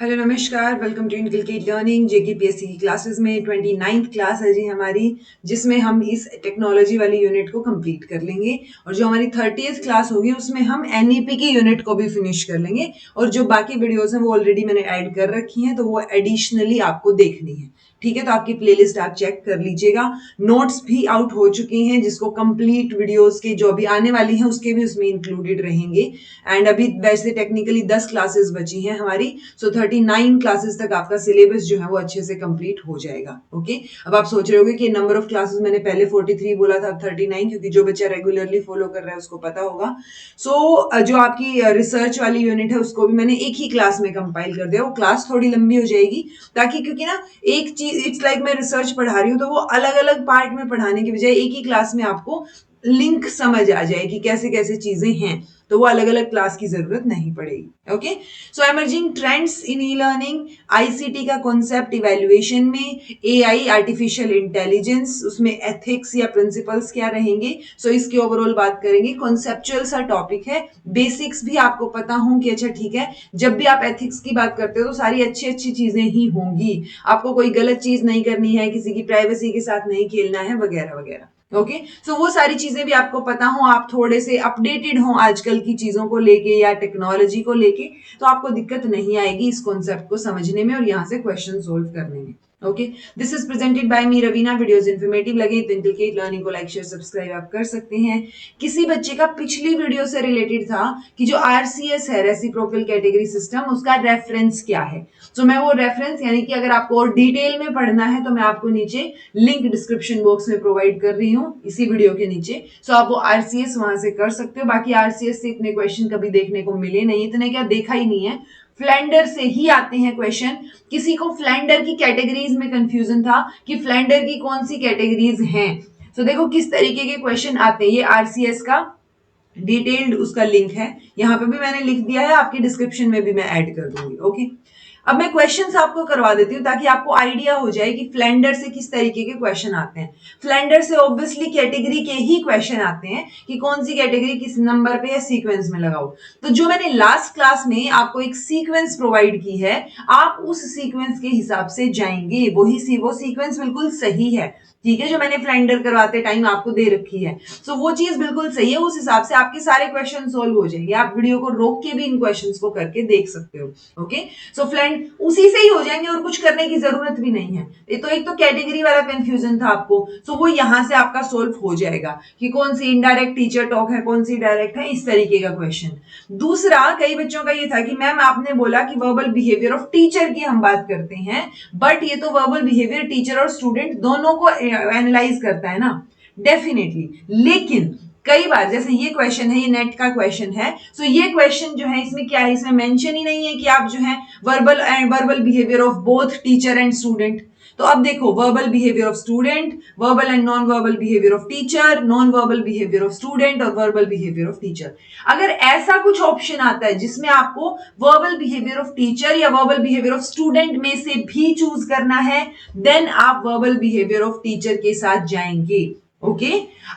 Hello नमस्कार, welcome to Inculcate learning. JKPSC की classes में 29th क्लास है जी हमारी, जिसमें हम इस टेक्नोलॉजी वाली यूनिट को कंप्लीट कर लेंगे और जो हमारी 30th क्लास होगी उसमें हम एनईपी की यूनिट को भी फिनिश कर लेंगे और जो बाकी वीडियोस हैं वो ऑलरेडी मैंने ऐड कर रखी हैं, तो वो एडिशनली आपको देखनी है। ठीक है, तो आपकी प्लेलिस्ट आप चेक कर लीजिएगा। नोट्स भी आउट हो चुकी हैं, जिसको कंप्लीट वीडियोस के जो अभी आने वाली हैं उसके भी उसमें इंक्लूडेड रहेंगे। एंड अभी वैसे टेक्निकली 10 क्लासेस बची हैं हमारी, सो 39 क्लासेस तक आपका सिलेबस जो है वो अच्छे से कंप्लीट हो जाएगा। ओके, अब आप सोच रहे होगे कि नंबर ऑफ क्लासेस मैंने पहले 43 बोला था, अब 39, क्योंकि जो बच्चा रेगुलरली फॉलो कर रहा है उसको पता होगा। जो आपकी रिसर्च वाली यूनिट है उसको भी मैंने एक ही क्लास में कंपाइल कर दिया। वो क्लास थोड़ी लंबी हो जाएगी, ताकि क्योंकि ना एक चीज इट्स लाइक मैं रिसर्च पढ़ा रही हूँ, तो वो अलग अलग पार्ट में पढ़ाने की बजाय एक ही क्लास में आपको लिंक समझ आ जाए कि कैसे कैसे चीजें हैं, तो वो अलग अलग क्लास की जरूरत नहीं पड़ेगी। Okay, so emerging trends in e learning, ICT का कॉन्सेप्ट इवैल्यूएशन में, एआई आर्टिफिशियल इंटेलिजेंस, उसमें एथिक्स या प्रिंसिपल्स क्या रहेंगे। सो इसकी ओवरऑल बात करेंगे। कॉन्सेप्चुअल सा टॉपिक है, बेसिक्स भी आपको पता हो कि अच्छा ठीक है, जब भी आप एथिक्स की बात करते हो तो सारी अच्छी अच्छी चीजें ही होंगी, आपको कोई गलत चीज नहीं करनी है, किसी की प्राइवेसी के साथ नहीं खेलना है, वगैरह वगैरह। ओके, सो वो सारी चीजें भी आपको पता हो, आप थोड़े से अपडेटेड हो आजकल की चीजों को लेके या टेक्नोलॉजी को लेके, तो आपको दिक्कत नहीं आएगी इस कॉन्सेप्ट को समझने में और यहाँ से क्वेश्चन सोल्व करने में। Okay, this is presented by me Raveena. Videos informative लगे तो इनकलकेट लर्निंग को लाइक शेयर सब्सक्राइब आप कर सकते हैं। किसी बच्चे का पिछली वीडियो से रिलेटेड था कि जो आरसीएस है, रेसिप्रोकल कैटेगरी सिस्टम, उसका रेफरेंस क्या है। तो मैं वो रेफरेंस, यानी कि अगर आपको और डिटेल में पढ़ना है तो मैं आपको नीचे लिंक डिस्क्रिप्शन बॉक्स में प्रोवाइड कर रही हूँ इसी वीडियो के नीचे। सो आप वो आरसीएस वहां से कर सकते हो। बाकी आरसीएस से इतने क्वेश्चन कभी देखने को मिले नहीं, इतने क्या देखा ही नहीं है। फ्लैंडर से ही आते हैं क्वेश्चन। किसी को फ्लैंडर की कैटेगरीज में कंफ्यूजन था कि फ्लैंडर की कौन सी कैटेगरीज हैं। तो देखो किस तरीके के क्वेश्चन आते हैं। ये आरसीएस का डिटेल्ड उसका लिंक है, यहाँ पे भी मैंने लिख दिया है, आपके डिस्क्रिप्शन में भी मैं ऐड कर दूंगी। ओके, अब मैं क्वेश्चंस आपको करवा देती हूँ ताकि आपको आइडिया हो जाए कि फ्लैंडर से किस तरीके के क्वेश्चन आते हैं। फ्लैंडर से ऑब्वियसली कैटेगरी के ही क्वेश्चन आते हैं कि कौन सी कैटेगरी किस नंबर पे या सीक्वेंस में लगाओ। तो जो मैंने लास्ट क्लास में आपको एक सीक्वेंस प्रोवाइड की है, आप उस सीक्वेंस के हिसाब से जाएंगे। वो सीक्वेंस बिल्कुल सही है, ठीक है, जो मैंने फ्लैंडर करवाते टाइम आपको दे रखी है। सो वो चीज बिल्कुल सही है, उस हिसाब से आपके सारे क्वेश्चन सोल्व हो जाएंगे। आप वीडियो को रोक के भी इन क्वेश्चंस को करके देख सकते हो। ओके, सो फ्लैंड उसी से ही हो जाएंगे और कुछ करने की जरूरत भी नहीं है। ये तो एक तो कैटेगरी वाला कंफ्यूजन था आपको, सो वो यहां से आपका सोल्व हो जाएगा कि कौन सी इनडायरेक्ट टीचर टॉक है, कौन सी डायरेक्ट है, इस तरीके का क्वेश्चन। दूसरा, कई बच्चों का ये था कि मैम आपने बोला कि वर्बल बिहेवियर ऑफ टीचर की हम बात करते हैं, बट ये तो वर्बल बिहेवियर टीचर और स्टूडेंट दोनों को एनालाइज करता है ना। डेफिनेटली, लेकिन कई बार जैसे ये क्वेश्चन है, ये नेट का क्वेश्चन है, सो ये क्वेश्चन जो है इसमें क्या है, इसमें मेंशन ही नहीं है कि आप जो है verbal behaviour of both teacher and student. तो अब देखो, verbal behaviour of student, verbal and non verbal behaviour of teacher, non verbal behaviour of student और वर्बल बिहेवियर ऑफ टीचर। अगर ऐसा कुछ ऑप्शन आता है जिसमें आपको वर्बल बिहेवियर ऑफ टीचर या वर्बल बिहेवियर ऑफ स्टूडेंट में से भी चूज करना है, देन आप वर्बल बिहेवियर ऑफ टीचर के साथ जाएंगे। ओके,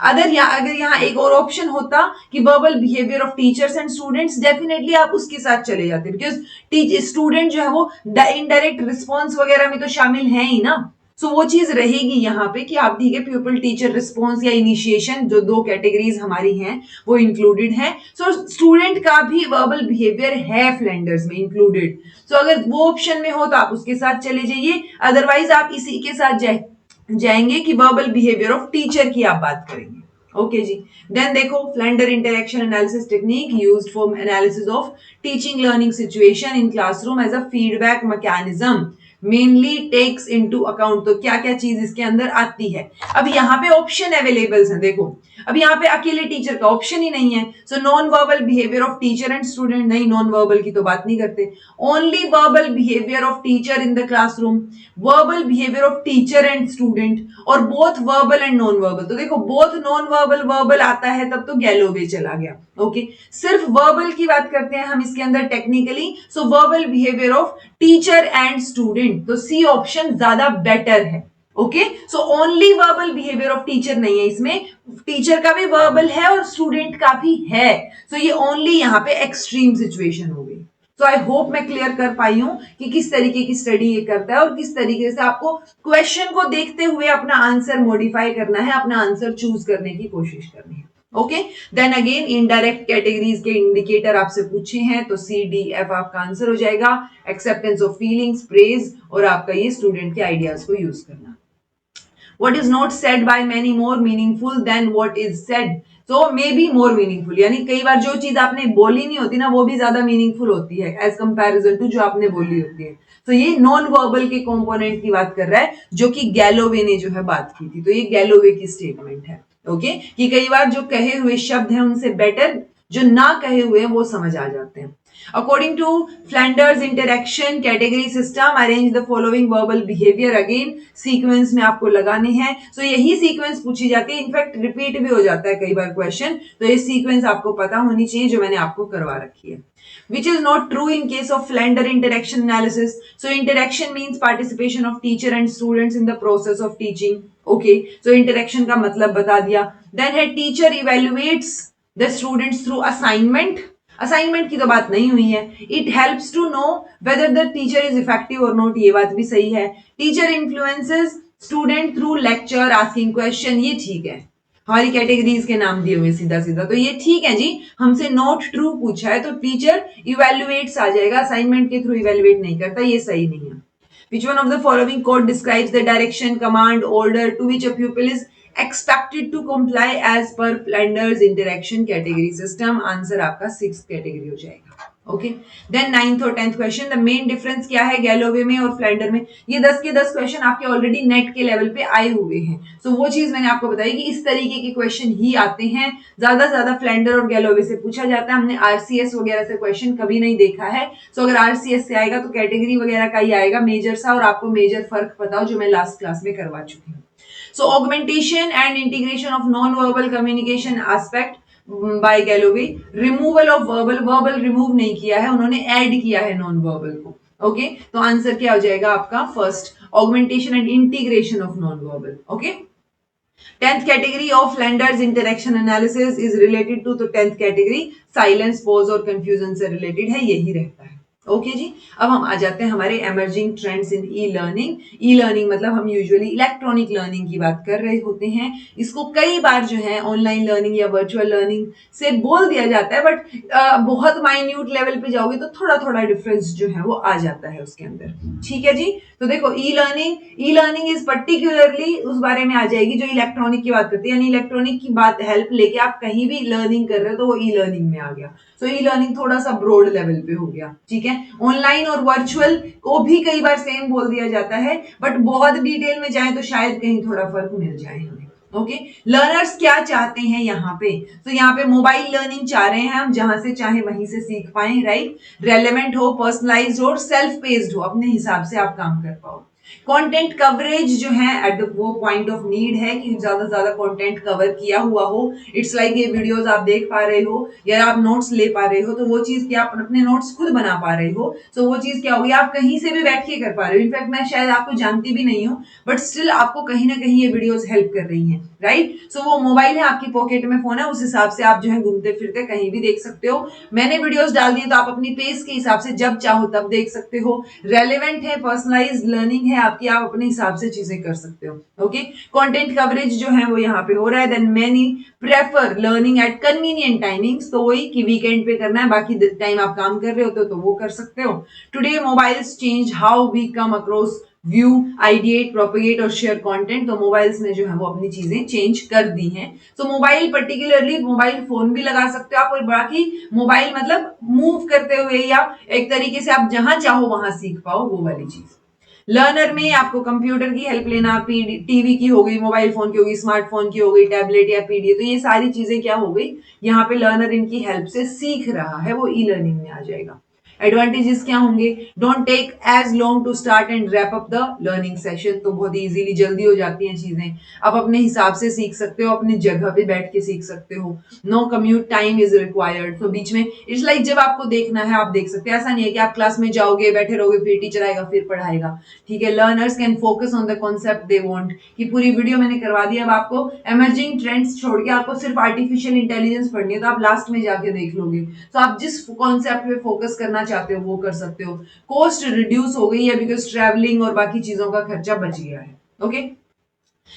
अगर यहाँ एक और ऑप्शन होता कि verbal behaviour of teachers and students, definitely आप उसके साथ चले जाते, बिकॉज स्टूडेंट जो है वो इनडायरेक्ट रिस्पॉन्स वगैरह में तो शामिल है ही ना। सो वो चीज रहेगी यहाँ पे कि आप ठीक है, प्यूपल टीचर रिस्पॉन्स या इनिशिएशन, जो दो कैटेगरीज हमारी हैं वो इंक्लूडेड है। सो स्टूडेंट का भी वर्बल बिहेवियर है फ्लैंडर्स में इंक्लूडेड। सो अगर वो ऑप्शन में हो तो आप उसके साथ चले जाइए, अदरवाइज आप इसी के साथ जाएंगे कि वर्बल बिहेवियर ऑफ टीचर की आप बात करेंगे। ओके जी, देन देखो, Flanders interaction analysis technique used for analysis of teaching learning situation in classroom as a feedback mechanism mainly takes into account. तो क्या क्या चीज इसके अंदर आती है। अब यहाँ पे ऑप्शन अवेलेबल है, देखो अब यहाँ पे अकेले टीचर का ऑप्शन ही नहीं है। So non verbal behaviour of teacher and student, नहीं, नॉन वर्बल की तो बात नहीं करते। Only verbal behaviour of teacher in the classroom, verbal behaviour of teacher and student, और both verbal and non verbal. तो देखो, बोथ नॉन वर्बल वर्बल आता है तब तो गैलोवे चला गया। ओके, सिर्फ वर्बल की बात करते हैं हम इसके अंदर technically. So verbal behaviour of teacher and student, तो सी ऑप्शन ज्यादा बेटर है। Okay, so only verbal behaviour of teacher नहीं है इसमें, टीचर का भी वर्बल है और स्टूडेंट का भी है। सो ये ओनली यहाँ पे एक्सट्रीम सिचुएशन हो गई। तो आई होप मैं क्लियर कर पाई हूं कि किस तरीके की स्टडी ये करता है और किस तरीके से आपको क्वेश्चन को देखते हुए अपना आंसर मॉडिफाई करना है, अपना आंसर चूज करने की कोशिश करनी है। Okay, then again indirect categories के इंडिकेटर आपसे पूछे हैं तो सी डी एफ आपका आंसर हो जाएगा। एक्सेप्टेंस ऑफ फीलिंग्स, प्रेज और आपका ये स्टूडेंट के आइडियाज को यूज करना। What is not said by many more meaningful than what is said, so may be more meaningful, यानी कई बार जो चीज आपने बोली नहीं होती ना वो भी ज्यादा मीनिंगफुल होती है एज कंपैरिजन टू जो आपने बोली होती है। तो ये नॉन वर्बल के कंपोनेंट की बात कर रहा है जो कि गैलोवे ने जो है बात की थी। तो ये गैलोवे की स्टेटमेंट है। ओके, कि कई बार जो कहे हुए शब्द हैं उनसे बेटर जो ना कहे हुए हैं वो समझ आ जाते हैं। According to Flanders interaction category system, arrange the following verbal behavior, again sequence में आपको लगाने हैं। सो यही सीक्वेंस पूछी जाती है, इनफैक्ट रिपीट भी हो जाता है कई बार क्वेश्चन, तो ये सीक्वेंस आपको पता होनी चाहिए जो मैंने आपको करवा रखी है। Which is not true in case of Flander interaction analysis. So interaction means participation of teacher and students in the process of teaching. Okay, so interaction का मतलब बता दिया। Then है teacher evaluates the students through assignment. Assignment की तो बात नहीं हुई है। It helps to know whether the teacher is effective और नॉट, ये बात भी सही है। Teacher influences student through lecture asking question, ये ठीक है। हमारी कैटेगरीज के नाम दिए हुए सीधा सीधा, तो ये ठीक है जी। हमसे नॉट ट्रू पूछा है तो टीचर इवेल्युएट्स आ जाएगा, असाइनमेंट के थ्रू इवेल्युएट नहीं करता, ये सही नहीं है। Which one of the following code describes the direction, command, order to which a pupil is expected to comply as per Flanders interaction category system? Answer आपका 6th category हो जाएगा। ओके, देन 9th और 10th question, the main difference क्या है Galloway में और Flanders में? ये 10 के 10 क्वेश्चन आपके ऑलरेडी नेट के लेवल पे आए हुए हैं। सो वो चीज मैंने आपको बताई कि इस तरीके के क्वेश्चन ही आते हैं, ज्यादा फ्लैंडर और गैलोवे से पूछा जाता है। हमने आरसीएस वगैरह से क्वेश्चन कभी नहीं देखा है। सो अगर आरसीएस से आएगा तो कैटेगरी वगैरह का ही आएगा मेजर सा, और आपको मेजर फर्क पता हो जो मैं लास्ट क्लास में करवा चुकी हूँ। So augmentation and integration of non-verbal communication aspect by Galloway, removal of verbal remove नहीं किया है उन्होंने, ऐड किया है नॉन वर्बल को। ओके, तो आंसर क्या हो जाएगा आपका first, augmentation and integration of non-verbal। Okay, 10th category of Flanders interaction analysis is related to, तो 10th category silence, pause और confusion से related है, यही रहता है। ओके जी, अब हम आ जाते हैं हमारे emerging trends in e learning. E learning मतलब हम यूजुअली इलेक्ट्रॉनिक लर्निंग की बात कर रहे होते हैं। इसको कई बार जो है ऑनलाइन लर्निंग या वर्चुअल लर्निंग से बोल दिया जाता है, बट बहुत माइन्यूट लेवल पे जाओगे तो थोड़ा थोड़ा डिफरेंस जो है वो आ जाता है उसके अंदर। ठीक है जी, तो देखो ई लर्निंग इज पर्टिकुलरली उस बारे में आ जाएगी जो इलेक्ट्रॉनिक की बात करती है, यानी इलेक्ट्रॉनिक की बात हेल्प लेके आप कहीं भी लर्निंग कर रहे हो तो वो ई लर्निंग में आ गया। सो ई लर्निंग थोड़ा सा ब्रॉड लेवल पे हो गया। ठीक है, ऑनलाइन और वर्चुअल को भी कई बार सेम बोल दिया जाता है, बट बहुत डिटेल में जाए तो शायद कहीं थोड़ा फर्क मिल जाए हमें। ओके, लर्नर्स क्या चाहते हैं यहाँ पे? तो यहाँ पे मोबाइल लर्निंग चाह रहे हैं हम, जहां से चाहे वहीं से सीख पाए, राइट। रेलेवेंट हो, पर्सनलाइज्ड हो, सेल्फ पेस्ड हो, अपने हिसाब से आप काम कर पाओ। कंटेंट कवरेज जो है एट वो पॉइंट ऑफ नीड है कि ज्यादा से ज्यादा कंटेंट कवर किया हुआ हो। इट्स लाइक ये वीडियोस आप देख पा रहे हो या आप नोट्स ले पा रहे हो, तो वो चीज क्या आप अपने नोट्स खुद बना पा रहे हो, तो वो चीज क्या होगी आप कहीं से भी बैठ के कर पा रहे हो। इनफैक्ट मैं शायद आपको जानती भी नहीं हूँ, बट स्टिल आपको कहीं ना कहीं ये वीडियोस हेल्प कर रही हैं, राइट। सो वो मोबाइल है, आपकी पॉकेट में फोन है, उस हिसाब से आप जो है घूमते फिरते कहीं भी देख सकते हो। मैंने वीडियोस डाल दिए तो आप अपनी पेस के हिसाब से जब चाहो तब देख सकते हो। रेलेवेंट है, पर्सनलाइज्ड लर्निंग है आपकी, आप अपने हिसाब से चीजें कर सकते हो। ओके, कंटेंट कवरेज जो है वो यहाँ पे हो रहा है। Then many prefer learning at convenient timings, तो वही कि वीकेंड पे करना है, बाकी टाइम आप काम कर रहे होते हो तो वो कर सकते हो। Today mobiles change how we come across view, ideate, propagate और शेयर कंटेंट, तो मोबाइल्स ने जो है वो अपनी चीजें चेंज कर दी हैं। तो मोबाइल पर्टिकुलरली मोबाइल फोन भी लगा सकते हो आप, और बाकी मोबाइल मतलब मूव करते हुए या एक तरीके से आप जहां चाहो वहां सीख पाओ, वो वाली चीज। लर्नर में आपको कंप्यूटर की हेल्प लेना, टीवी की हो गई, मोबाइल फोन की होगी, स्मार्टफोन की हो गई, टैबलेट या पीडीए, तो ये सारी चीजें क्या हो गई यहाँ पे लर्नर इनकी हेल्प से सीख रहा है, वो ई लर्निंग में आ जाएगा। एडवांटेजेस क्या होंगे? Don't take as long to start and wrap up the learning session, तो बहुत इजीली जल्दी हो जाती हैं चीजें, आप अपने हिसाब से सीख सकते हो, अपनी जगह पे बैठ के सीख सकते हो। No commute time is required, तो बीच में इट्स लाइक जब आपको देखना है आप देख सकते हैं, ऐसा नहीं है कि आप क्लास में जाओगे बैठे रहोगे फिर टीचर आएगा फिर पढ़ाएगा। ठीक है, learners can focus on the concept they want, कि पूरी वीडियो मैंने करवा दी, अब आपको एमर्जिंग ट्रेंड्स छोड़ के आपको सिर्फ आर्टिफिशियल इंटेलिजेंस पढ़नी है तो आप लास्ट में जाके देख लोगे। तो आप जिस कॉन्सेप्ट पे फोकस करना चाहते हो वो कर सकते हो। कॉस्ट रिड्यूस हो गई है बिकॉज ट्रैवलिंग और बाकी चीजों का खर्चा बच गया है। ओके,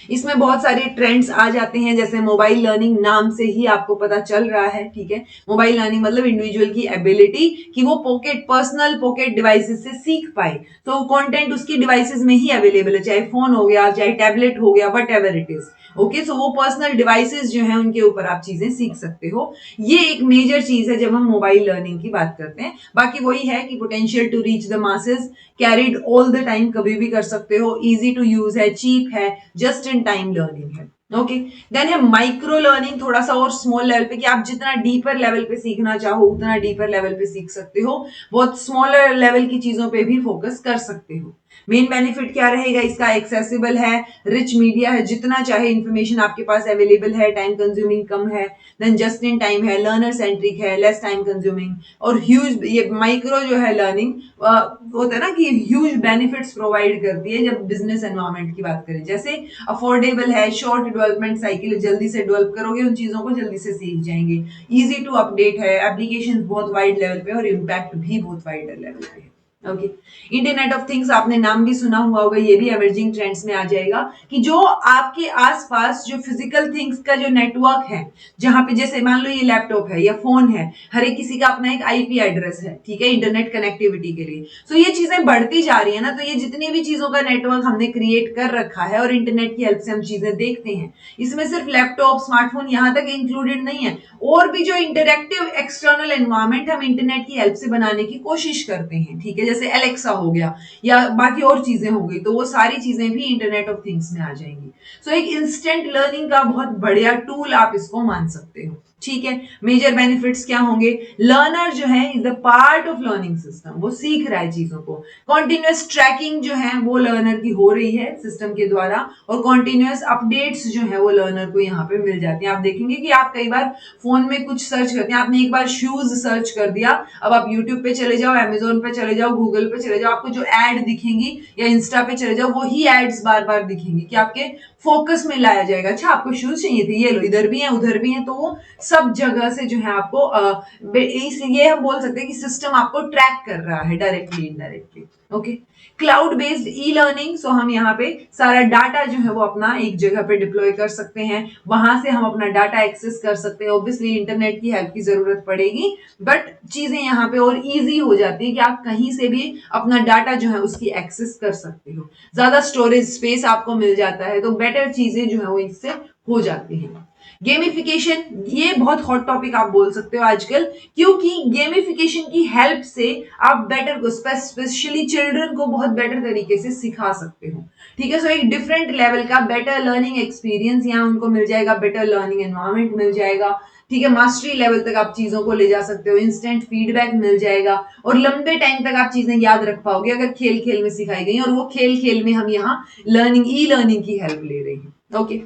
इसमें बहुत सारे ट्रेंड्स आ जाते हैं, जैसे मोबाइल लर्निंग नाम से ही आपको पता चल रहा है, ठीक है। मोबाइल लर्निंग मतलब इंडिविजुअल की एबिलिटी कि वो पर्सनल पॉकेट डिवाइसेस से सीख पाए, तो कंटेंट उसकी डिवाइसेस में ही अवेलेबल है, चाहे फोन हो गया, चाहे टैबलेट हो गया, whatever it is. Okay, so वो पर्सनल डिवाइसेस जो है उनके ऊपर आप चीजें सीख सकते हो। ये एक मेजर चीज है जब हम मोबाइल लर्निंग की बात करते हैं। बाकी वही है कि potential to reach the masses, carried all the time, कभी भी कर सकते हो, इजी टू यूज है, चीप है, जस्ट इन टाइम लर्निंग है। ओके, देन है माइक्रो लर्निंग, थोड़ा सा और स्मॉल लेवल पे, कि आप जितना डीपर लेवल पे सीखना चाहो उतना डीपर लेवल पे सीख सकते हो, बहुत स्मॉलर लेवल की चीजों पे भी फोकस कर सकते हो। मेन बेनिफिट क्या रहेगा इसका, एक्सेसिबल है, रिच मीडिया है, जितना चाहे इंफॉर्मेशन आपके पास अवेलेबल है, टाइम कंज्यूमिंग कम है, देन जस्ट इन टाइम है, लर्नर सेंट्रिक है, लेस टाइम कंज्यूमिंग, और ह्यूज, ये माइक्रो जो है लर्निंग होता है ना कि ह्यूज बेनिफिट्स प्रोवाइड करती है जब बिजनेस एनवायरनमेंट की बात करें। जैसे अफोर्डेबल है, शॉर्ट डेवलपमेंट साइकिल, जल्दी से डेवलप करोगे उन चीजों को, जल्दी से सीख जाएंगे, इजी टू अपडेट है, एप्लीकेशन बहुत वाइड लेवल पे और इम्पैक्ट भी बहुत वाइड लेवल पे है। ओके, इंटरनेट ऑफ थिंग्स आपने नाम भी सुना हुआ होगा, ये भी एमर्जिंग ट्रेंड्स में आ जाएगा, कि जो आपके आसपास जो फिजिकल थिंग्स का जो नेटवर्क है, जहां पे जैसे मान लो ये लैपटॉप है या फोन है, हर एक किसी का अपना एक आईपी एड्रेस है, ठीक है, इंटरनेट कनेक्टिविटी के लिए। सो ये चीजें बढ़ती जा रही है ना, तो ये जितनी भी चीजों का नेटवर्क हमने क्रिएट कर रखा है और इंटरनेट की हेल्प से हम चीजें देखते हैं, इसमें सिर्फ लैपटॉप, स्मार्टफोन यहां तक इंक्लूडेड नहीं है, और भी जो इंटरैक्टिव एक्सटर्नल एनवायरमेंट हम इंटरनेट की हेल्प से बनाने की कोशिश करते हैं, ठीक है, जैसे एलेक्सा हो गया या बाकी और चीजें हो गई, तो वो सारी चीजें भी इंटरनेट ऑफ थिंग्स में आ जाएंगी। सो एक इंस्टेंट लर्निंग का बहुत बढ़िया टूल आप इसको मान सकते हो, ठीक है। मेजर बेनिफिट्स क्या होंगे, लर्नर जो है is the part of learning system, वो सीख रहा है चीजों को, कॉन्टिन्यूअस ट्रैकिंग जो है वो लर्नर की हो रही है सिस्टम के द्वारा, और कॉन्टिन्यूअस अपडेट्स जो है वो लर्नर को यहाँ पे मिल जाती हैं। आप देखेंगे कि आप कई बार फोन में कुछ सर्च करते हैं, आपने एक बार शूज सर्च कर दिया, अब आप यूट्यूब पे चले जाओ, अमेजोन पे चले जाओ, गूगल पे चले जाओ, आपको जो एड दिखेंगी, या इंस्टा पे चले जाओ, वही एड्स बार बार दिखेंगी, कि आपके फोकस में लाया जाएगा, अच्छा आपको शूज चाहिए थे, ये लो, इधर भी है उधर भी है, तो वो सब जगह से जो है आपको ये हम बोल सकते हैं कि सिस्टम आपको ट्रैक कर रहा है directly indirectly. Okay, cloud based e learning, so हम यहाँ पे सारा डाटा जो है वो अपना एक जगह पे डिप्लॉय कर सकते हैं, वहां से हम अपना डाटा एक्सेस कर सकते हैं। ऑब्वियसली इंटरनेट की हेल्प की जरूरत पड़ेगी, बट चीजें यहाँ पे और इजी हो जाती है कि आप कहीं से भी अपना डाटा जो है उसकी एक्सेस कर सकते हो, ज्यादा स्टोरेज स्पेस आपको मिल जाता है, तो बेटर चीजें जो है वो इससे हो जाती हैं। गेमिफिकेशन, ये बहुत हॉट टॉपिक आप बोल सकते हो आजकल, क्योंकि गेमिफिकेशन की हेल्प से आप बेटर को, स्पेशली चिल्ड्रन को बहुत बेटर तरीके से सिखा सकते हो, ठीक है। सो एक डिफरेंट लेवल का बेटर लर्निंग एक्सपीरियंस यहाँ उनको मिल जाएगा, बेटर लर्निंग एनवायरनमेंट मिल जाएगा, ठीक है, मास्टरी लेवल तक आप चीजों को ले जा सकते हो, इंस्टेंट फीडबैक मिल जाएगा, और लंबे टाइम तक आप चीजें याद रख पाओगे अगर खेल खेल में सिखाई गई, और वो खेल खेल में हम यहाँ लर्निंग, ई लर्निंग की हेल्प ले रहे हैं। ओके,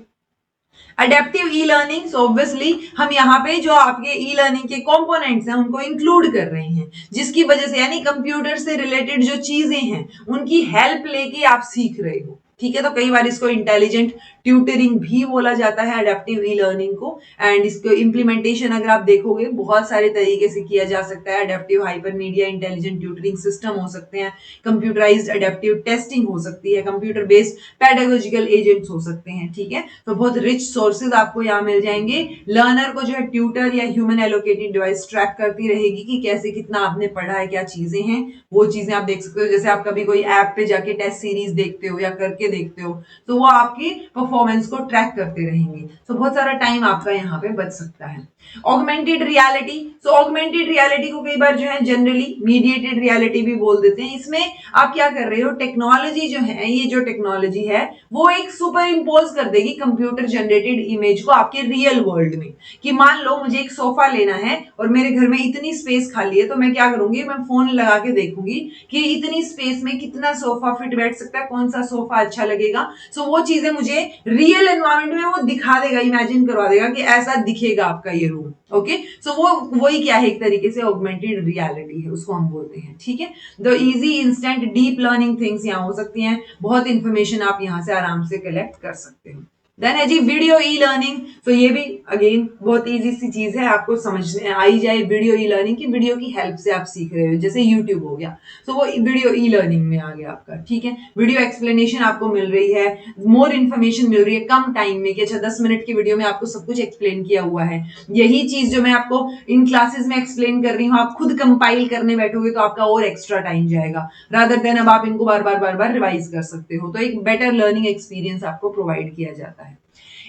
अडेप्टिव ई लर्निंग, सो ऑब्वियसली हम यहाँ पे जो आपके ई लर्निंग के कंपोनेंट्स हैं उनको इंक्लूड कर रहे हैं, जिसकी वजह से यानी कंप्यूटर से रिलेटेड जो चीजें हैं उनकी हेल्प लेके आप सीख रहे हो, ठीक है। तो कई बार इसको इंटेलिजेंट ट्यूटरिंग भी बोला जाता है अडेप्टिव ई लर्निंग को, एंड इसको इम्प्लीमेंटेशन अगर आप देखोगे बहुत सारे तरीके से किया जा सकता है। Adaptive hyper media intelligent tutoring system हो सकते हैं, कंप्यूटराइज्ड अडेप्टिव टेस्टिंग हो सकती है, कंप्यूटर बेस्ड पेडागोजिकल एजेंट्स हो सकते हैं, ठीक है। तो बहुत रिच सोर्सेज आपको यहाँ मिल जाएंगे। लर्नर को जो है ट्यूटर या ह्यूमन एलोकेटेड डिवाइस ट्रैक करती रहेगी कि कैसे कितना आपने पढ़ा है, क्या चीजें हैं, वो चीजें आप देख सकते हो। जैसे आप कभी कोई ऐप पे जाके टेस्ट सीरीज देखते हो या करके देखते हो, तो वो आपकी परफॉर्मेंस को ट्रैक करते रहेंगे, तो बहुत सारा टाइम आपका यहाँ पे बच सकता है। ऑगमेंटेड रियलिटी, सो ऑगमेंटेड रियलिटी को कई बार जो है जनरली मीडिएटेड रियलिटी भी बोल देते हैं। इसमें आप क्या कर रहे हो, टेक्नोलॉजी जो है, ये जो टेक्नोलॉजी है वो एक सुपर इम्पोज कर देगी कंप्यूटर जनरेटेड इमेज को आपके रियल वर्ल्ड में, कि मान लो मुझे एक सोफा लेना है और मेरे घर में इतनी स्पेस खाली है, तो मैं क्या करूंगी, मैं फोन लगा के देखूंगी कि इतनी स्पेस में कितना सोफा फिट बैठ सकता है, कौन सा सोफा अच्छा लगेगा। सो वो चीजें मुझे रियल एनवायरनमेंट में वो दिखा देगा, इमेजिन करवा देगा कि ऐसा दिखेगा आपका ये रूम। ओके, सो वो वही क्या है, एक तरीके से ऑगमेंटेड रियलिटी है, उसको हम बोलते हैं, ठीक है। The easy instant deep learning things यहाँ हो सकती हैं, बहुत इंफॉर्मेशन आप यहाँ से आराम से कलेक्ट कर सकते हो। देन है जी वीडियो ई लर्निंग। तो ये भी अगेन बहुत इजी सी चीज है, आपको समझ में आ ही जाए वीडियो ई लर्निंग की वीडियो की हेल्प से आप सीख रहे हो, जैसे यूट्यूब हो गया, तो वो वीडियो ई लर्निंग में आ गया आपका। ठीक है, वीडियो एक्सप्लेनेशन आपको मिल रही है, मोर इन्फॉर्मेशन मिल रही है कम टाइम में, कि अच्छा 10 मिनट की वीडियो में आपको सब कुछ एक्सप्लेन किया हुआ है। यही चीज जो मैं आपको इन क्लासेस में एक्सप्लेन कर रही हूँ, आप खुद कंपाइल करने बैठोगे तो आपका और एक्स्ट्रा टाइम जाएगा, रादर देन अब आप इनको बार बार रिवाइज कर सकते हो, तो एक बेटर लर्निंग एक्सपीरियंस आपको प्रोवाइड किया जाता है।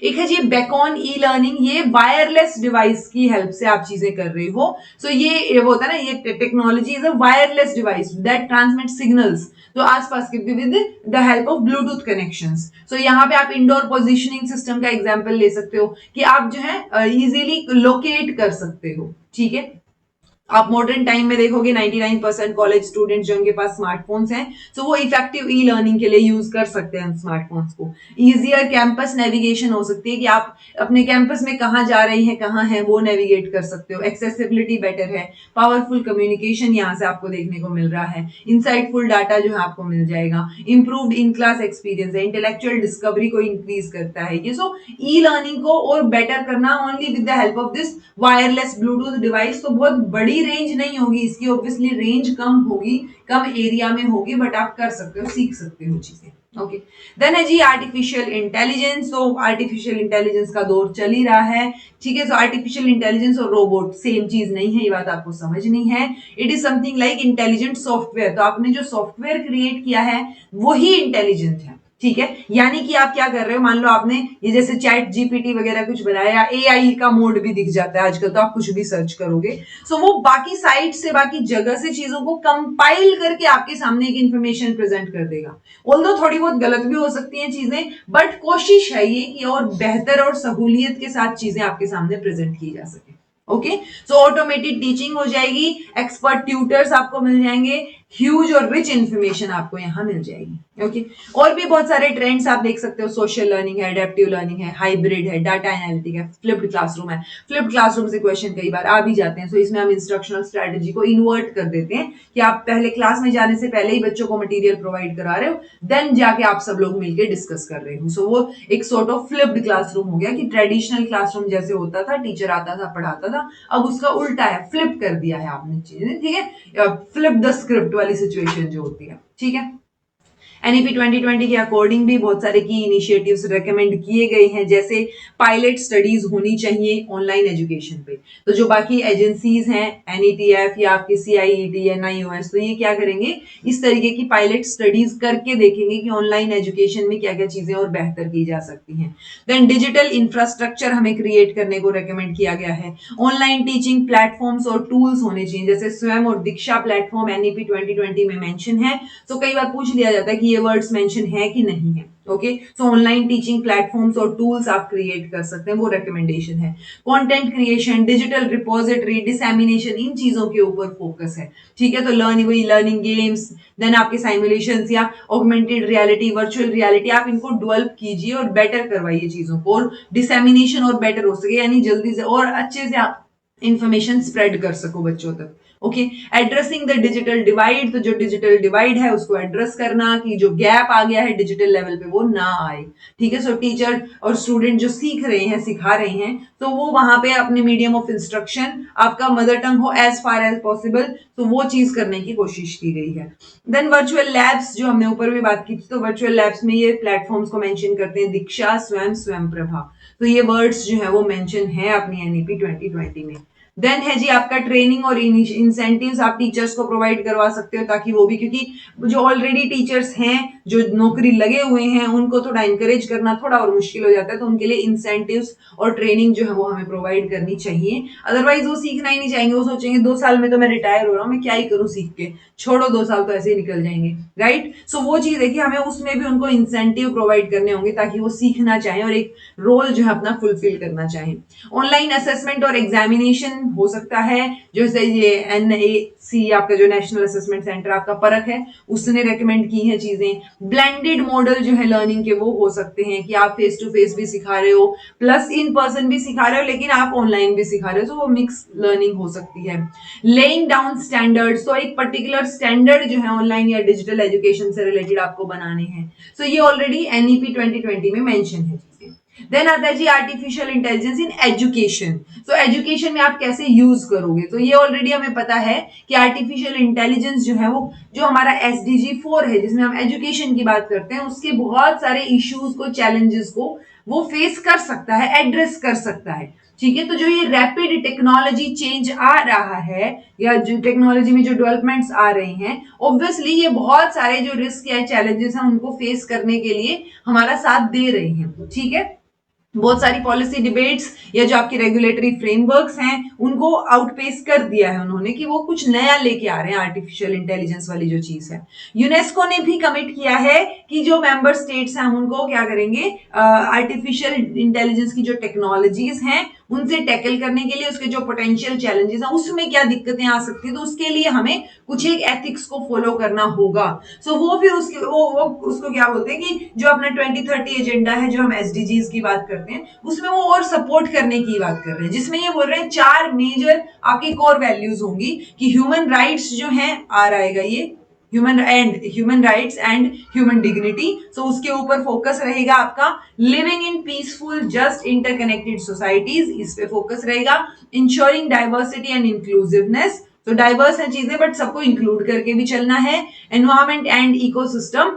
एक है जी बेकॉन ई लर्निंग, ये वायरलेस डिवाइस की हेल्प से आप चीजें कर रहे हो। सो ये वो होता है ना, ये technology is a wireless device that transmit signals to आसपास के with the help of Bluetooth connections. So यहाँ पे आप इंडोर पोजिशनिंग सिस्टम का एग्जांपल ले सकते हो कि आप जो है इजीली लोकेट कर सकते हो। ठीक है, आप मॉडर्न टाइम में देखोगे 99% कॉलेज स्टूडेंट्स जो उनके पास स्मार्टफोन्स हैं, तो वो इफेक्टिव ई लर्निंग के लिए यूज कर सकते हैं स्मार्टफोन्स को। इजियर कैंपस नेविगेशन हो सकती है कि आप अपने कैंपस में कहाँ जा रहे हैं, कहाँ हैं, वो नेविगेट कर सकते हो। एक्सेसिबिलिटी बेटर है, पावरफुल कम्युनिकेशन यहाँ से आपको देखने को मिल रहा है, इनसाइटफुल डाटा जो है आपको मिल जाएगा, इंप्रूव्ड इन क्लास एक्सपीरियंस है, इंटेलेक्चुअल डिस्कवरी को इंक्रीज करता है ये। सो ई लर्निंग को और बेटर करना only with the help of this wireless Bluetooth device. तो बहुत बड़ी रेंज नहीं होगी इसकी, ऑब्वियसली रेंज कम होगी, कम एरिया में होगी, बट आप कर सकते हो, सीख सकते हो चीजें। ओके, देन है जी आर्टिफिशियल इंटेलिजेंस। तो आर्टिफिशियल इंटेलिजेंस का दौर चल ही रहा है। ठीक है, सो आर्टिफिशियल इंटेलिजेंस और रोबोट सेम चीज नहीं है, ये बात आपको समझनी है। It is something like intelligent software. तो आपने जो सॉफ्टवेयर क्रिएट किया है वही इंटेलिजेंट है। ठीक है, यानी कि आप क्या कर रहे हो, मान लो आपने ये जैसे चैट जीपीटी वगैरह कुछ बनाया, एआई का मोड भी दिख जाता है आजकल, तो आप कुछ भी सर्च करोगे, सो वो बाकी साइट से, बाकी जगह से चीजों को कंपाइल करके आपके सामने एक इंफॉर्मेशन प्रेजेंट कर देगा। ऑल्दो थोड़ी बहुत गलत भी हो सकती हैं चीजें, बट कोशिश है ये कि और बेहतर और सहूलियत के साथ चीजें आपके सामने प्रेजेंट की जा सके। ओके, सो ऑटोमेटेड टीचिंग हो जाएगी, एक्सपर्ट ट्यूटर्स आपको मिल जाएंगे, ह्यूज और रिच इंफॉर्मेशन आपको यहां मिल जाएगी। ओके, और भी बहुत सारे ट्रेंड्स आप देख सकते हो, सोशल लर्निंग है, एडेप्टिव लर्निंग है, हाइब्रिड है, डाटा एनालिटिक है, फ्लिप्ड क्लासरूम है। फ्लिप्ड क्लासरूम से क्वेश्चन कई बार आ भी जाते हैं, सो इसमें हम इंस्ट्रक्शनल स्ट्रेटेजी को इन्वर्ट कर देते हैं कि आप पहले क्लास में जाने से पहले ही बच्चों को मटेरियल प्रोवाइड करा रहे हो, देन जाके आप सब लोग मिलकर डिस्कस कर रहे हो। सो वो एक सॉर्ट ऑफ फ्लिप्ड क्लासरूम हो गया, कि ट्रेडिशनल क्लासरूम जैसे होता था, टीचर आता था पढ़ाता था, अब उसका उल्टा है, फ्लिप कर दिया है आपने चीजें। ठीक है, फ्लिप द स्क्रिप्ट वाली सिचुएशन जो होती है। ठीक है, एनईपी 2020 के अकॉर्डिंग भी बहुत सारे की इनिशिएटिव्स रेकमेंड किए गए हैं, जैसे पायलट स्टडीज होनी चाहिए ऑनलाइन एजुकेशन पे। तो जो बाकी एजेंसीज हैं, एनईटीएफ या आपके सीआईईटी या एनआईओएस, तो ये क्या करेंगे, इस तरीके की पायलट स्टडीज करके देखेंगे कि ऑनलाइन एजुकेशन में क्या क्या चीजें और बेहतर की जा सकती हैं। देन डिजिटल इंफ्रास्ट्रक्चर हमें क्रिएट करने को रेकमेंड किया गया है। ऑनलाइन टीचिंग प्लेटफॉर्म्स और टूल्स होने चाहिए, जैसे स्वयं और दीक्षा प्लेटफॉर्म एनईपी 2020 में मेंशन है। तो कई बार पूछ लिया जाता है कि ये वर्ड्स मेंशन है कि नहीं है। ओके, सो ऑनलाइन टीचिंग प्लेटफॉर्म्स और टूल्स आप क्रिएट कर सकते हैं, वो रिकमेंडेशन है। कंटेंट क्रिएशन, डिजिटल रिपोजिटरी, डिसएमिनेशन, इन चीजों के ऊपर फोकस है। ठीक है, तो लर्निंग गेम्स, देन आपके साइमुलेशंस या ऑगमेंटेड रियलिटी, वर्चुअल रियलिटी, आप इनको डेवलप कीजिए और बेटर करवाइए चीजों को, और डिसएमिनेशन और बेटर हो सके, यानी जल्दी से और अच्छे से आप इंफॉर्मेशन स्प्रेड कर सको बच्चों तक। Okay, addressing the digital divide, तो जो डिजिटल डिवाइड है उसको एड्रेस करना, कि जो गैप आ गया है डिजिटल लेवल पे वो ना आए। ठीक है, सो टीचर और स्टूडेंट जो सीख रहे हैं, सिखा रहे हैं, तो वो वहां पे अपने मीडियम ऑफ इंस्ट्रक्शन आपका मदर टंग हो एज फार एज पॉसिबल, तो वो चीज करने की कोशिश की गई है। देन वर्चुअल लैब्स, जो हमने ऊपर भी बात की थी, तो वर्चुअल लैब्स में ये प्लेटफॉर्म्स को मेंशन करते हैं, दीक्षा, स्वयं, स्वयं प्रभा। तो ये वर्ड्स जो है वो मेंशन है अपनी एनईपी 2020 में। देन है जी आपका ट्रेनिंग और इंसेंटिव्स आप टीचर्स को प्रोवाइड करवा सकते हो, ताकि वो भी, क्योंकि जो ऑलरेडी टीचर्स हैं, जो नौकरी लगे हुए हैं, उनको थोड़ा इंकरेज करना थोड़ा और मुश्किल हो जाता है, तो उनके लिए इंसेंटिव्स और ट्रेनिंग जो है वो हमें प्रोवाइड करनी चाहिए। अदरवाइज वो सीखना ही नहीं चाहेंगे, वो सोचेंगे 2 साल में तो मैं रिटायर हो रहा हूँ, मैं क्या ही करूँ सीख के, छोड़ो 2 साल तो ऐसे ही निकल जाएंगे, राइट। सो वो चीज है कि हमें उसमें भी उनको इंसेंटिव प्रोवाइड करने होंगे, ताकि वो सीखना चाहें और एक रोल जो है अपना फुलफिल करना चाहें। ऑनलाइन असेसमेंट और एग्जामिनेशन हो सकता है, जैसे ये एनएसी आपका जो नेशनल असेसमेंट सेंटर आपका परख है, उसने रेकमेंड की है चीजें। ब्लेंडेड मॉडल जो है लर्निंग के, वो हो सकते हैं कि आप फेस टू फेस भी सिखा रहे हो, प्लस इन पर्सन भी सिखा रहे हो, लेकिन आप ऑनलाइन भी सिखा रहे हो, तो वो मिक्स लर्निंग हो सकती है। लेइंग डाउन स्टैंडर्ड्स, तो एक पर्टिकुलर स्टैंडर्ड जो है ऑनलाइन या डिजिटल एजुकेशन से रिलेटेड आपको बनाने हैं, सो ये ऑलरेडी एनईपी 2020 में मेंशन है चीजें। देन आता है जी आर्टिफिशियल इंटेलिजेंस इन एजुकेशन। तो एजुकेशन में आप कैसे यूज करोगे, तो ये ऑलरेडी हमें पता है कि आर्टिफिशियल इंटेलिजेंस जो है वो जो हमारा SDG 4 है जिसमें हम एजुकेशन की बात करते हैं उसके बहुत सारे इश्यूज को, चैलेंजेस को वो फेस कर सकता है, एड्रेस कर सकता है। ठीक है, तो जो ये रैपिड टेक्नोलॉजी चेंज आ रहा है या जो टेक्नोलॉजी में जो डेवलपमेंट्स आ रहे हैं, ऑब्वियसली ये बहुत सारे जो रिस्क या चैलेंजेस हैं उनको फेस करने के लिए हमारा साथ दे रहे हैं। ठीक है, बहुत सारी पॉलिसी डिबेट्स या जो आपके रेगुलेटरी फ्रेमवर्क्स हैं उनको आउटपेस कर दिया है उन्होंने कि वो कुछ नया लेके आ रहे हैं आर्टिफिशियल इंटेलिजेंस वाली जो चीज है। यूनेस्को ने भी कमिट किया है कि जो मेंबर स्टेट्स हैं हम उनको क्या करेंगे, आर्टिफिशियल इंटेलिजेंस की जो टेक्नोलॉजीज हैं उनसे टैकल करने के लिए उसके जो पोटेंशियल चैलेंजेस हैं उसमें क्या दिक्कतें आ सकती है, तो उसके लिए हमें कुछ एक एथिक्स को फॉलो करना होगा। सो वो फिर उसके वो उसको क्या बोलते हैं कि जो अपना 2030 एजेंडा है जो हम SDGs की बात करते हैं उसमें वो और सपोर्ट करने की बात कर रहे हैं, जिसमें ये बोल रहे हैं 4 मेजर आपकी कोर वैल्यूज होंगी कि ह्यूमन राइट्स जो है आ रहेगा ये human rights and human dignity. So उसके ऊपर फोकस रहेगा आपका living in peaceful just interconnected societies, इस पे फोकस रहेगा। इंश्योरिंग डाइवर्सिटी एंड इंक्लूसिवनेस, तो डाइवर्स है चीजें बट सबको इंक्लूड करके भी चलना है। एनवायरमेंट एंड इकोसिस्टम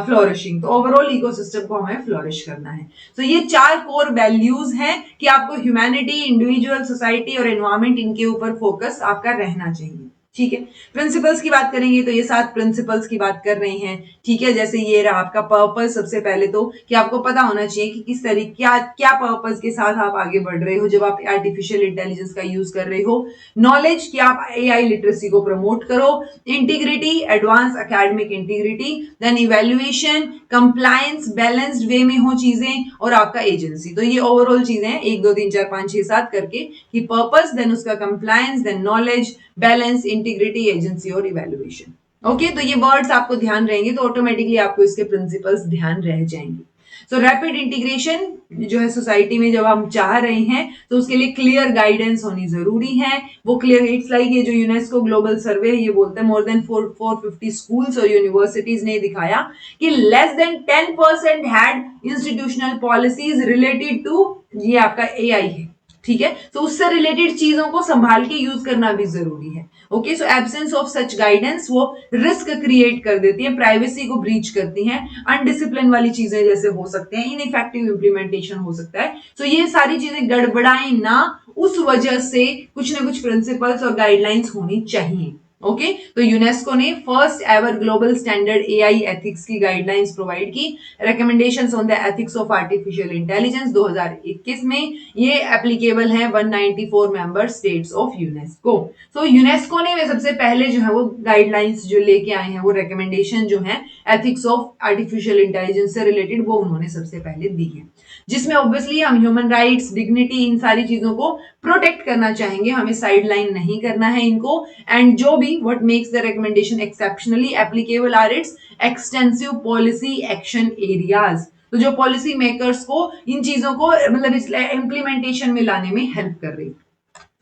फ्लोरिशिंग, तो ओवरऑल इकोसिस्टम को हमें फ्लोरिश करना है। तो ये 4 कोर वैल्यूज हैं कि आपको ह्यूमैनिटी, इंडिविजुअल, सोसाइटी और एनवायरमेंट इनके ऊपर फोकस आपका रहना चाहिए। ठीक है, प्रिंसिपल्स की बात करेंगे तो ये 7 प्रिंसिपल्स की बात कर रहे हैं। ठीक है, जैसे ये रहा आपका पर्पस, सबसे पहले तो कि आपको पता होना चाहिए कि किस तरीके क्या क्या पर्पस के साथ आप आगे बढ़ रहे हो जब आप आर्टिफिशियल इंटेलिजेंस का यूज कर रहे हो। नॉलेज कि आप AI लिटरेसी को प्रमोट करो। Integrity, advance academic integrity. Then evaluation, compliance, balanced way में हो चीजें, और आपका एजेंसी। तो ये ओवरऑल चीजें हैं 1 2 3 4 5 6 7 करके कि पर्पस, देन उसका compliance, then knowledge, balance, integrity, agency और इवेल्युएशन। ओके, तो ये वर्ड्स आपको ध्यान रहेंगे तो ऑटोमेटिकली आपको इसके प्रिंसिपल्स ध्यान रह जाएंगे। सो रैपिड इंटीग्रेशन जो है सोसाइटी में जब हम चाह रहे हैं तो उसके लिए क्लियर गाइडेंस होनी जरूरी है। वो क्लियर, इट्स लाइक ये जो यूनेस्को ग्लोबल सर्वे ये बोलते हैं मोर देन 450 स्कूल्स और यूनिवर्सिटीज ने दिखाया कि less than 10% had institutional policies related to ये आपका AI है। ठीक है, तो उससे रिलेटेड चीजों को संभाल के यूज करना भी जरूरी है। Okay, so absence of such guidance वो रिस्क क्रिएट कर देती है, प्राइवेसी को ब्रीच करती हैं, अनडिसिप्लिन वाली चीजें जैसे हो सकते हैं, इनइफेक्टिव इंप्लीमेंटेशन हो सकता है। सो ये सारी चीजें गड़बड़ाएं ना, उस वजह से कुछ ना कुछ प्रिंसिपल्स और गाइडलाइंस होनी चाहिए। ओके, तो यूनेस्को ने first ever global standard AI ethics की गाइडलाइंस प्रोवाइड की। Recommendations on the ethics of artificial intelligence 2021 में, ये एप्लीकेबल है 194 मेंबर स्टेट्स ऑफ यूनेस्को। तो यूनेस्को ने सबसे पहले जो है वो गाइडलाइंस जो लेके आए हैं, वो रिकमेंडेशन जो है एथिक्स ऑफ आर्टिफिशियल इंटेलिजेंस से रिलेटेड, वो उन्होंने सबसे पहले दी है, जिसमें ऑब्वियसली हम ह्यूमन राइट्स, डिग्निटी, इन सारी चीजों को प्रोटेक्ट करना चाहेंगे, हमें साइडलाइन नहीं करना है इनको। एंड जो भी what makes the recommendation exceptionally applicable are its extensive policy action areas, तो जो पॉलिसी मेकर्स को इन चीजों को मतलब इस इम्प्लीमेंटेशन में लाने में हेल्प कर रही।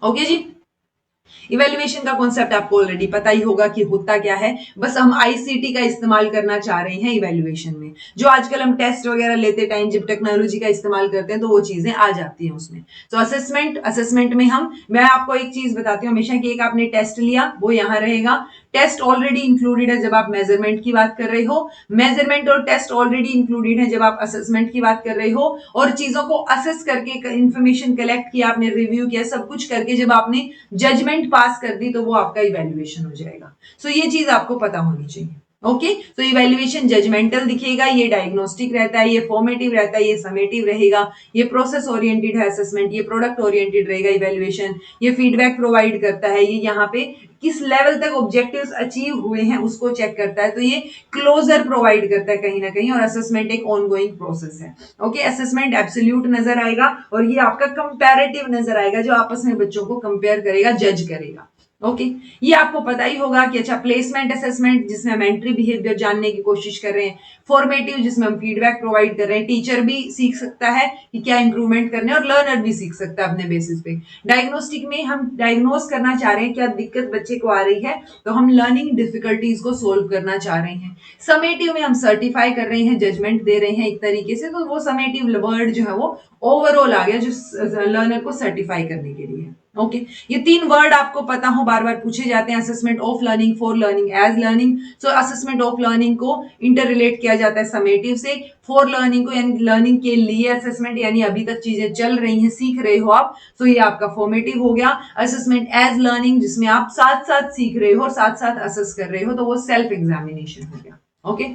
ओके जी, इवेल्युएशन का कॉन्सेप्ट आपको ऑलरेडी पता ही होगा कि होता क्या है, बस हम ICT का इस्तेमाल करना चाह रहे हैं इवेल्युएशन में। जो आजकल हम टेस्ट वगैरह लेते टाइम जब टेक्नोलॉजी का इस्तेमाल करते हैं तो वो चीजें आ जाती हैं उसमें। तो असेसमेंट में मैं आपको एक चीज बताती हूँ हमेशा कि एक आपने टेस्ट लिया वो यहाँ रहेगा, टेस्ट ऑलरेडी इंक्लूडेड है जब आप मेजरमेंट की बात कर रहे हो, मेजरमेंट और टेस्ट ऑलरेडी इंक्लूडेड है जब आप असेसमेंट की बात कर रहे हो, और चीजों को असेस करके इंफॉर्मेशन कलेक्ट किया आपने, रिव्यू किया, सब कुछ करके जब आपने जजमेंट पास कर दी तो वो आपका इवेल्युएशन हो जाएगा। सो ये चीज आपको पता होनी चाहिए। ओके, तो इवेल्युएशन जजमेंटल दिखेगा, ये डायग्नोस्टिक रहता है, ये फॉर्मेटिव रहता है, ये समेटिव रहेगा, ये प्रोसेस ओरिएंटेड है असेसमेंट, ये प्रोडक्ट ओरिएंटेड रहेगा इवेल्युएशन, ये फीडबैक प्रोवाइड करता है, ये यहाँ पे किस लेवल तक ऑब्जेक्टिव्स अचीव हुए हैं उसको चेक करता है, तो ये क्लोजर प्रोवाइड करता है कहीं ना कहीं, और असेसमेंट एक ऑनगोइंग प्रोसेस है। ओके, असेसमेंट एब्सोल्यूट नजर आएगा और ये आपका कंपैरेटिव नजर आएगा जो आपस में बच्चों को कंपेयर करेगा, जज करेगा। ओके ये आपको पता ही होगा कि अच्छा प्लेसमेंट असेसमेंट जिसमें हम एंट्री बिहेवियर जानने की कोशिश कर रहे हैं, फॉर्मेटिव जिसमें हम फीडबैक प्रोवाइड कर रहे हैं, टीचर भी सीख सकता है कि क्या इंप्रूवमेंट करने और लर्नर भी सीख सकता है अपने बेसिस पे। डायग्नोस्टिक में हम डायग्नोस करना चाह रहे हैं क्या दिक्कत बच्चे को आ रही है, तो हम लर्निंग डिफिकल्टीज को सोल्व करना चाह रहे हैं। समेटिव में हम सर्टिफाई कर रहे हैं, जजमेंट दे रहे हैं एक तरीके से, तो वो समेटिव वर्ड जो है वो ओवरऑल आ गया जो लर्नर को सर्टिफाई करने के लिए। ओके ये तीन वर्ड आपको पता हो, बार बार पूछे जाते हैं, assessment of learning, for learning, as learning. So assessment of learning को इंटर रिलेट किया जाता है समेटिव से, फॉर लर्निंग को यानी लर्निंग के लिए असेसमेंट यानी अभी तक चीजें चल रही हैं, सीख रहे हो आप, तो ये आपका फॉर्मेटिव हो गया। असेसमेंट एज लर्निंग जिसमें आप साथ साथ सीख रहे हो और साथ साथ असेस कर रहे हो, तो वो सेल्फ एग्जामिनेशन हो गया। ओके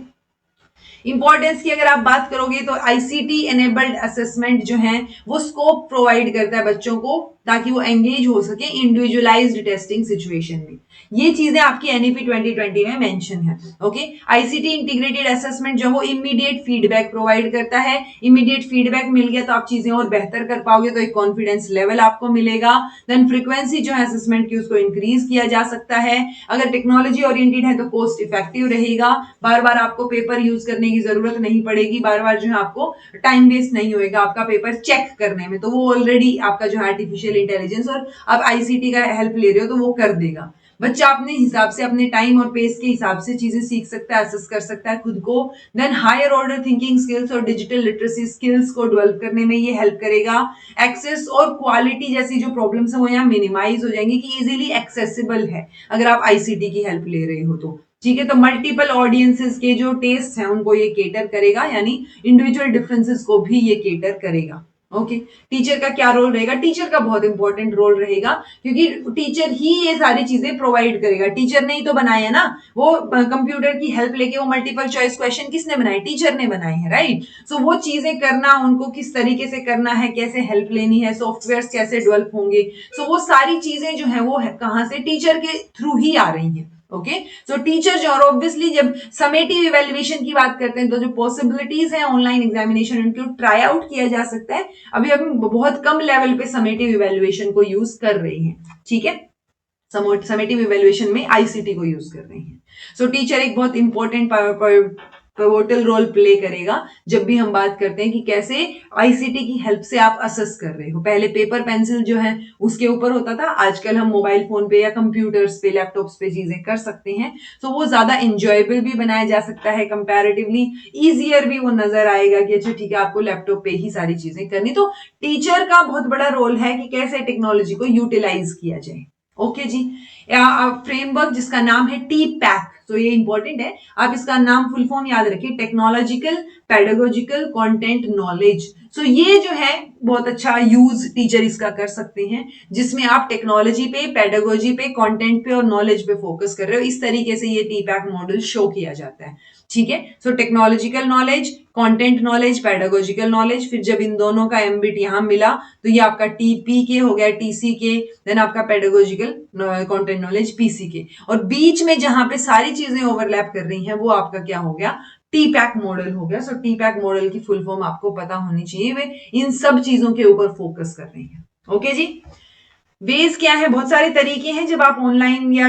इंपॉर्टेंस की अगर आप बात करोगे तो आईसीटी एनेबल्ड असेसमेंट जो है वो स्कोप प्रोवाइड करता है बच्चों को ताकि वो एंगेज हो सके इंडिविजुअलाइज्ड टेस्टिंग सिचुएशन में। ये चीजें आपकी एनईपी 2020 में मेंशन है। ओके आईसीटी इंटीग्रेटेड असेसमेंट जो वो इमीडिएट फीडबैक प्रोवाइड करता है, इमीडिएट फीडबैक मिल गया तो आप चीजें और बेहतर कर पाओगे, तो एक कॉन्फिडेंस लेवल आपको मिलेगा। देन फ्रीक्वेंसी जो है असेसमेंट की उसको इंक्रीज किया जा सकता है। अगर टेक्नोलॉजी ओरिएंटेड है तो कोस्ट इफेक्टिव रहेगा, बार बार आपको पेपर यूज करने की जरूरत नहीं पड़ेगी, बार बार जो है आपको टाइम वेस्ट नहीं होएगा आपका पेपर चेक करने में, तो वो ऑलरेडी आपका जो है आर्टिफिशियल इंटेलिजेंस और आप आईसीटी का हेल्प ले रहे हो तो वो कर देगा। बच्चा अपने हिसाब से अपने टाइम और पेस के हिसाब से चीजें सीख सकता है, असेस कर सकता है खुद को। Then higher order thinking skills और डिजिटल लिटरेसी स्किल्स को डेवलप करने में ये हेल्प करेगा। एक्सेस और क्वालिटी जैसी जो प्रॉब्लम्स है वो यहाँ मिनिमाइज हो जाएंगी कि इजीली एक्सेसिबल है अगर आप आईसीटी की हेल्प ले रहे हो तो। ठीक है तो मल्टीपल ऑडियंसेस के जो टेस्ट हैं उनको ये केटर करेगा, यानी इंडिविजुअल डिफरेंसेस को भी ये केटर करेगा। ओके टीचर का क्या रोल रहेगा, टीचर का बहुत इंपॉर्टेंट रोल रहेगा क्योंकि टीचर ही ये सारी चीजें प्रोवाइड करेगा। टीचर ने ही तो बनाए है ना, वो कंप्यूटर की हेल्प लेके वो मल्टीपल चॉइस क्वेश्चन किसने बनाए, टीचर ने बनाए हैं, राइट। सो वो चीजें करना उनको किस तरीके से करना है, कैसे हेल्प लेनी है, सॉफ्टवेयर कैसे डेवलप होंगे, सो वो सारी चीजें जो है वो कहां से, टीचर के थ्रू ही आ रही हैं। ओके सो टीचर जो, और ऑब्वियसली जब समेटिव इवेल्युएशन की बात करते हैं तो जो पॉसिबिलिटीज है ऑनलाइन एग्जामिनेशन उनको ट्राई आउट किया जा सकता है। अभी हम बहुत कम लेवल पे समेटिव इवेल्युएशन को यूज कर रहे हैं, ठीक है, समेटिव इवेल्युएशन में आईसीटी को यूज कर रहे हैं। सो टीचर एक बहुत इंपॉर्टेंट पिवोटल रोल प्ले करेगा जब भी हम बात करते हैं कि कैसे आईसीटी की हेल्प से आप असेस कर रहे हो। पहले पेपर पेंसिल जो है उसके ऊपर होता था, आजकल हम मोबाइल फोन पे या कंप्यूटर्स पे लैपटॉप्स पे चीजें कर सकते हैं, तो वो ज्यादा इंजॉयबल भी बनाया जा सकता है, कंपैरेटिवली इजियर भी वो नजर आएगा कि अच्छा ठीक है आपको लैपटॉप पे ही सारी चीजें करनी। तो टीचर का बहुत बड़ा रोल है कि कैसे टेक्नोलॉजी को यूटिलाइज किया जाए। ओके जी फ्रेमवर्क जिसका नाम है टी पैक, तो ये इंपॉर्टेंट है, आप इसका नाम फुल फॉर्म याद रखिए, टेक्नोलॉजिकल पेडागोजिकल कंटेंट नॉलेज। सो ये जो है बहुत अच्छा यूज टीचर इसका कर सकते हैं जिसमें आप टेक्नोलॉजी पे, पेडागोजी पे, कंटेंट पे और नॉलेज पे फोकस कर रहे हो। इस तरीके से ये टी पैक मॉडल शो किया जाता है, ठीक है। So technological knowledge, content knowledge, pedagogical knowledge, फिर जब इन दोनों का एम्बिट यहां मिला तो ये आपका टीपी के हो गया, टीसी के, देन आपका पेडागोजिकल कंटेंट नॉलेज पीसी के, और बीच में जहां पे सारी चीजें ओवरलैप कर रही हैं वो आपका क्या हो गया, टी पैक मॉडल हो गया। सो टी पैक मॉडल की फुल फॉर्म आपको पता होनी चाहिए, वे इन सब चीजों के ऊपर फोकस कर रही हैं। ओके जी वेज क्या है, बहुत सारे तरीके हैं जब आप ऑनलाइन या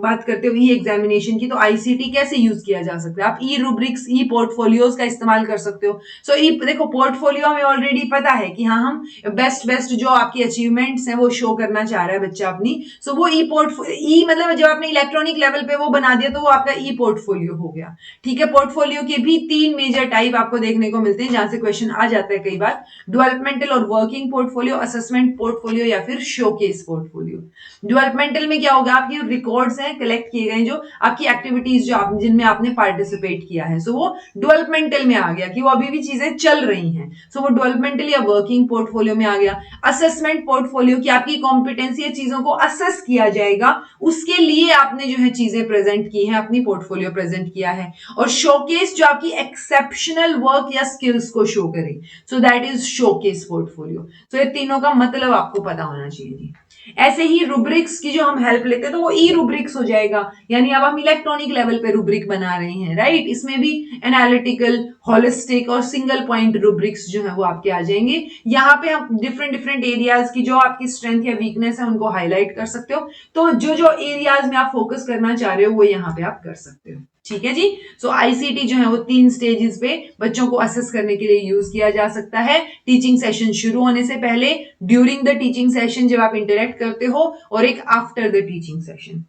बात करते हो ई एग्जामिनेशन की, तो आईसीटी कैसे यूज किया जा सकता है। आप ई रूब्रिक्स, ई पोर्टफोलियोज का इस्तेमाल कर सकते हो। सो ई देखो पोर्टफोलियो में ऑलरेडी पता है कि हाँ हम बेस्ट बेस्ट जो आपकी अचीवमेंट्स हैं वो शो करना चाह रहा है बच्चा अपनी। सो वो ई ई मतलब जब आपने इलेक्ट्रॉनिक लेवल पे वो बना दिया तो वो आपका ई पोर्टफोलियो हो गया, ठीक है। पोर्टफोलियो के भी तीन मेजर टाइप आपको देखने को मिलते हैं जहां से क्वेश्चन आ जाता है कई बार, डेवलपमेंटल और वर्किंग पोर्टफोलियो, असेसमेंट पोर्टफोलियो या फिर शोकेस पोर्टफोलियो। डेवलपमेंटल में क्या होगा, आपकी रिकॉर्ड्स हैं कलेक्ट किए गए जो आपकी एक्टिविटीज जो आप जिनमें आपने पार्टिसिपेट किया है, सो वो डेवलपमेंटल में आ गया कि वो अभी भी चीजें चल रही हैं, सो वो डेवलपमेंटल या वर्किंग पोर्टफोलियो में आ गया। असेसमेंट पोर्टफोलियो की आपकी कॉम्पिटेंसी चीजों को असेस किया जाएगा, उसके लिए आपने जो है चीजें प्रेजेंट की हैं, अपनी पोर्टफोलियो प्रेजेंट किया है। और शोकेस जो आपकी एक्सेप्शनल वर्क या स्किल्स को शो करे, so that is showcase portfolio. So ये तीनों का मतलब आपको पता होना चाहिए जी। ऐसे ही रूब्रिक्स की जो हम हेल्प लेते हैं तो वो ई रूब्रिक्स हो जाएगा, यानी अब हम इलेक्ट्रॉनिक लेवल पे रूब्रिक बना रहे हैं, राइट। इसमें भी एनालिटिकल, होलिस्टिक और सिंगल पॉइंट रूब्रिक्स जो है वो आपके आ जाएंगे। यहाँ पे हम डिफरेंट डिफरेंट एरियाज की जो आपकी स्ट्रेंथ या वीकनेस है उनको हाईलाइट कर सकते हो। तो जो जो एरियाज में आप फोकस करना चाह रहे हो वो यहाँ पे आप कर सकते हो, ठीक है जी। सो आईसीटी जो है वो 3 स्टेजेस पे बच्चों को असेस करने के लिए यूज किया जा सकता है। टीचिंग सेशन शुरू होने से पहले, ड्यूरिंग द टीचिंग सेशन जब आप इंटरेक्ट करते हो, और एक आफ्टर द टीचिंग सेशन।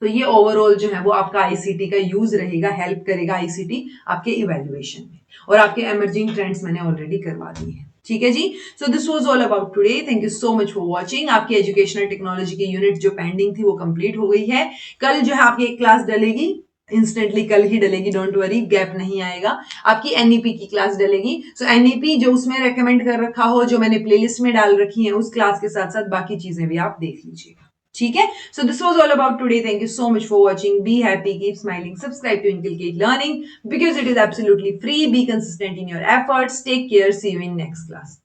तो ये ओवरऑल जो है वो आपका आईसीटी का यूज रहेगा, हेल्प करेगा आईसीटी आपके इवेल्युएशन में। और आपके एमर्जिंग ट्रेंड्स मैंने ऑलरेडी करवा दिए हैं, ठीक है जी। So this was all about today. Thank you so much for watching. आपकी एजुकेशनल टेक्नोलॉजी की यूनिट जो पेंडिंग थी वो कंप्लीट हो गई है। कल जो है आपकी एक क्लास डलेगी, इंस्टेंटली कल ही डलेगी, डोंट वरी, गैप नहीं आएगा। आपकी एनईपी की क्लास डलेगी। सो एनईपी जो उसमें रेकमेंड कर रखा हो, जो मैंने प्लेलिस्ट में डाल रखी है, उस क्लास के साथ साथ बाकी चीजें भी आप देख लीजिएगा, ठीक है। So this was all about today. Thank you so much for watching. Be happy, keep smiling, subscribe to Inculcate Learning because it is absolutely free. Be consistent in your efforts. Take care, see you in next class.